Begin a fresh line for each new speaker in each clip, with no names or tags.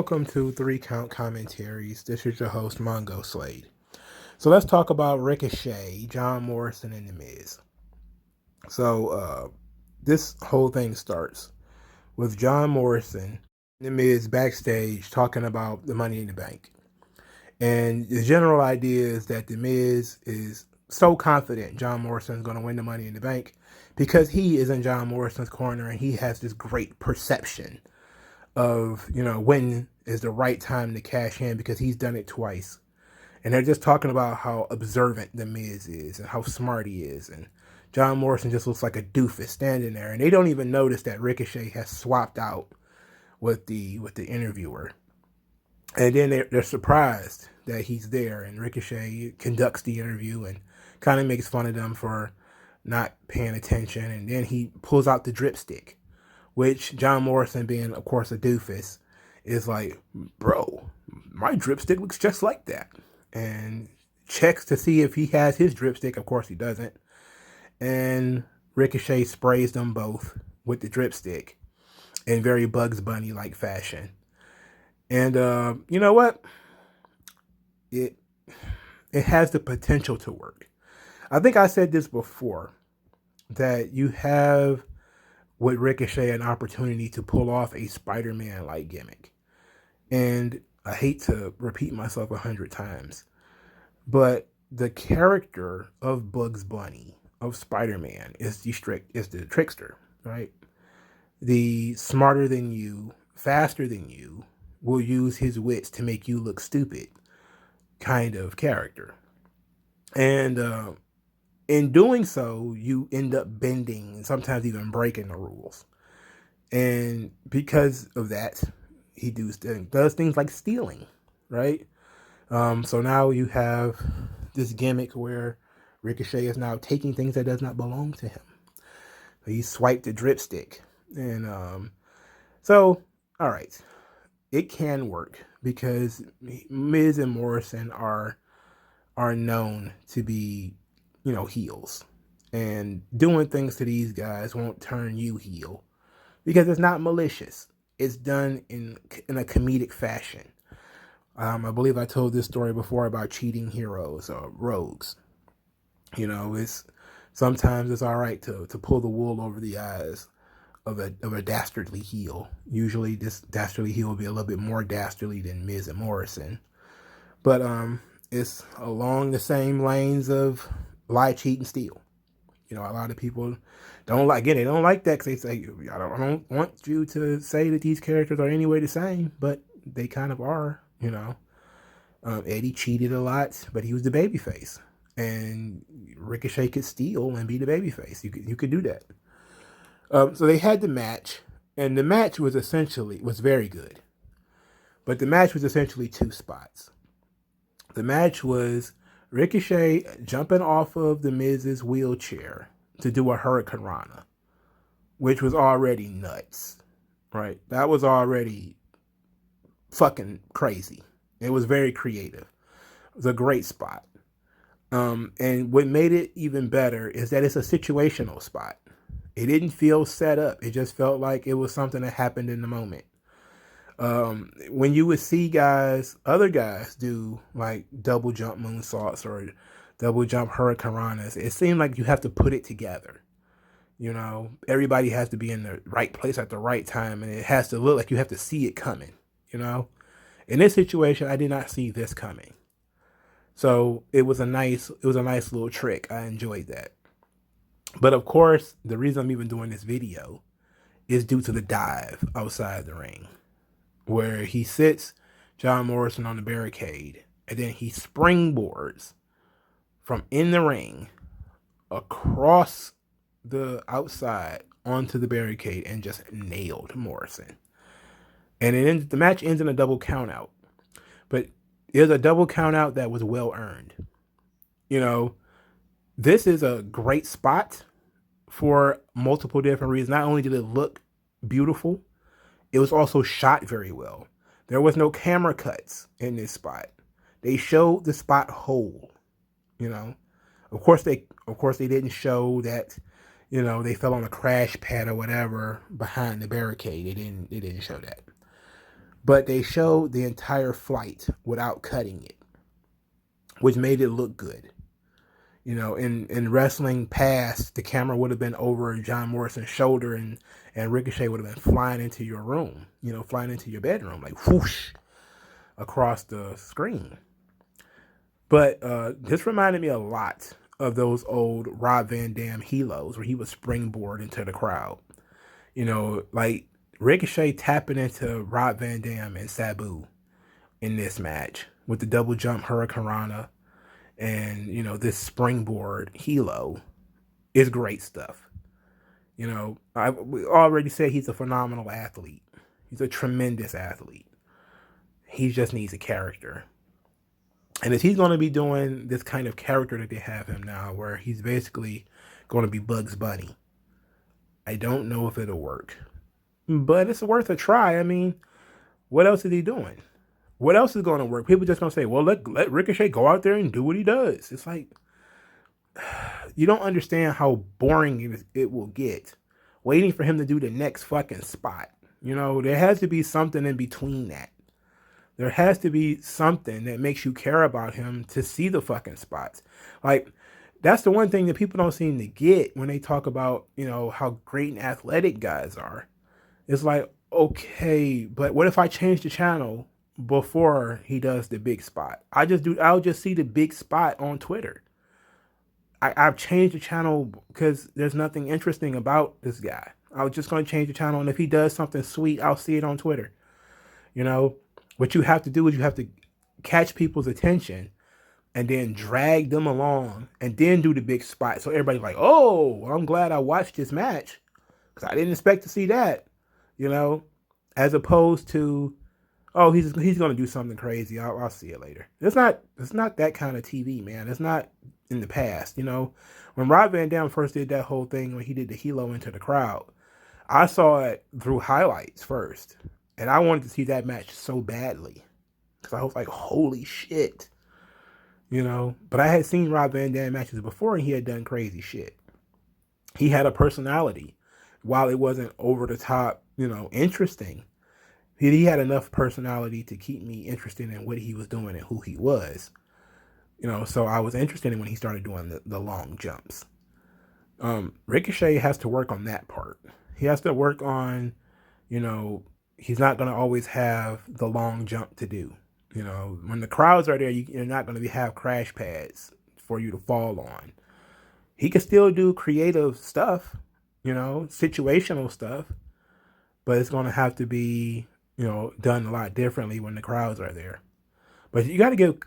welcome to Three Count Commentaries. This is your host, MongoSlade. So let's talk about Ricochet, John Morrison, and The Miz. So this whole thing starts with John Morrison, The Miz backstage talking about the Money in the Bank. And the general idea is that The Miz is so confident John Morrison is going to win the Money in the Bank because he is in John Morrison's corner and he has this great perception of, when is the right time to cash in because he's done it twice. And they're just talking about how observant The Miz is and how smart he is. And John Morrison just looks like a doofus standing there. And they don't even notice that Ricochet has swapped out with the interviewer. And then they're surprised that he's there. And Ricochet conducts the interview and kind of makes fun of them for not paying attention. And then he pulls out the dripstick, which John Morrison, being, of course, a doofus, is like, bro, my dripstick looks just like that. And checks to see if he has his dripstick. Of course, he doesn't. And Ricochet sprays them both with the dripstick in very Bugs Bunny-like fashion. And you know what? It has the potential to work. I think I said this before, that you have with Ricochet an opportunity to pull off a Spider-Man-like gimmick. And I hate to repeat myself 100 times, but the character of Bugs Bunny, of Spider-Man, is the trickster, right? The smarter than you, faster than you, will use his wits to make you look stupid kind of character. And in doing so, you end up bending and sometimes even breaking the rules. And because of that, he does things like stealing, right? So now you have this gimmick where Ricochet is now taking things that does not belong to him. He swiped the dripstick. And so, all right, it can work because Miz and Morrison are known to be, heels. And doing things to these guys won't turn you heel because it's not malicious. It's done in a comedic fashion. I believe I told this story before about cheating heroes or rogues. Sometimes it's all right to pull the wool over the eyes of a dastardly heel. Usually this dastardly heel will be a little bit more dastardly than Miz and Morrison. But it's along the same lanes of lie, cheat, and steal. A lot of people don't like it. They don't like that because they say, I don't want you to say that these characters are anyway the same, but they kind of are, Eddie cheated a lot, but he was the babyface. And Ricochet could steal and be the babyface. You could do that. So they had the match, and the match was very good. But the match was essentially two spots. The match was Ricochet jumping off of the Miz's wheelchair to do a hurricanrana, which was already nuts, right? That was already fucking crazy. It was very creative. It was a great spot. And what made it even better is that it's a situational spot. It didn't feel set up. It just felt like it was something that happened in the moment. When you would see other guys do like double jump moonsaults or double jump hurricanranas, it seemed like you have to put it together. Everybody has to be in the right place at the right time, and it has to look like you have to see it coming. In this situation, I did not see this coming, so it was a nice little trick. I enjoyed that. But of course, the reason I'm even doing this video is due to the dive outside the ring, where he sits John Morrison on the barricade, and then he springboards from in the ring across the outside onto the barricade and just nailed Morrison. And the match ends in a double countout. But it was a double countout that was well earned. This is a great spot for multiple different reasons. Not only did it look beautiful, it was also shot very well. There was no camera cuts in this spot. They showed the spot whole. Of course they didn't show that, they fell on a crash pad or whatever behind the barricade. They didn't show that. but they showed the entire flight without cutting it, which made it look good. You know, in wrestling past, the camera would have been over John Morrison's shoulder, and Ricochet would have been flying into your room, you know, flying into your bedroom, like whoosh, across the screen. But this reminded me a lot of those old Rob Van Dam helos where he would springboard into the crowd. You know, like Ricochet tapping into Rob Van Dam and Sabu in this match with the double jump Hurricanrana and, you know, this springboard helo is great stuff. You know, we already said he's a phenomenal athlete. He's a tremendous athlete. He just needs a character. And if he's going to be doing this kind of character that they have him now, where he's basically going to be Bugs Bunny, I don't know if it'll work. But it's worth a try. I mean, what else is he doing? What else is going to work? People just going to say, well, let Ricochet go out there and do what he does. It's like, you don't understand how boring it will get waiting for him to do the next fucking spot. You know, there has to be something in between that. There has to be something that makes you care about him to see the fucking spots. Like, that's the one thing that people don't seem to get when they talk about, you know, how great and athletic guys are. It's like, okay, but what if I change the channel before he does the big spot? I'll just see the big spot on Twitter. I've changed the channel because there's nothing interesting about this guy. I was just going to change the channel, and if he does something sweet, I'll see it on Twitter. You know, what you have to do is you have to catch people's attention and then drag them along and then do the big spot. So everybody's like, oh, well, I'm glad I watched this match because I didn't expect to see that, you know, as opposed to, oh, he's going to do something crazy. I'll see it later. It's not that kind of TV, man. It's not in the past, you know. When Rob Van Dam first did that whole thing when he did the helo into the crowd, I saw it through highlights first. And I wanted to see that match so badly because I was like, holy shit, you know. But I had seen Rob Van Dam matches before, and he had done crazy shit. He had a personality. While it wasn't over the top, you know, interesting, he had enough personality to keep me interested in what he was doing and who he was. You know, so I was interested in when he started doing the long jumps. Ricochet has to work on that part. He has to work on, you know, he's not going to always have the long jump to do. You know, when the crowds are there, you're not going to have crash pads for you to fall on. He can still do creative stuff, you know, situational stuff, but it's going to have to be, you know, done a lot differently when the crowds are there. But you got to give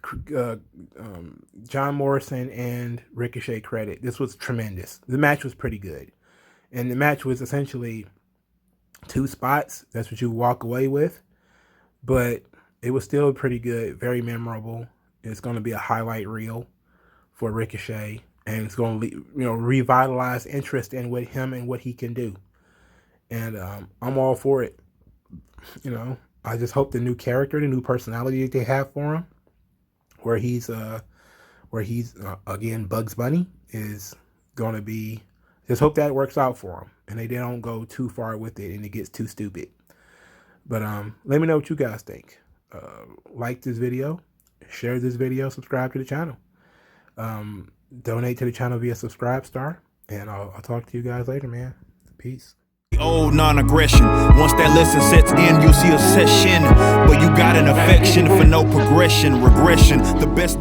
John Morrison and Ricochet credit. This was tremendous. The match was pretty good. And the match was essentially 2 spots. That's what you walk away with. But it was still pretty good, very memorable. It's going to be a highlight reel for Ricochet. And it's going to, you know, revitalize interest in what him and what he can do. And I'm all for it. You know, I just hope the new character, the new personality that they have for him, where he's again Bugs Bunny, is going to be. Just hope that works out for him, and they don't go too far with it, and it gets too stupid. But let me know what you guys think. Like this video, share this video, subscribe to the channel, donate to the channel via Subscribestar, and I'll talk to you guys later, man. Peace.
Old non-aggression. Once that lesson sets in, you'll see a session, but you got an affection for no progression, regression. The best.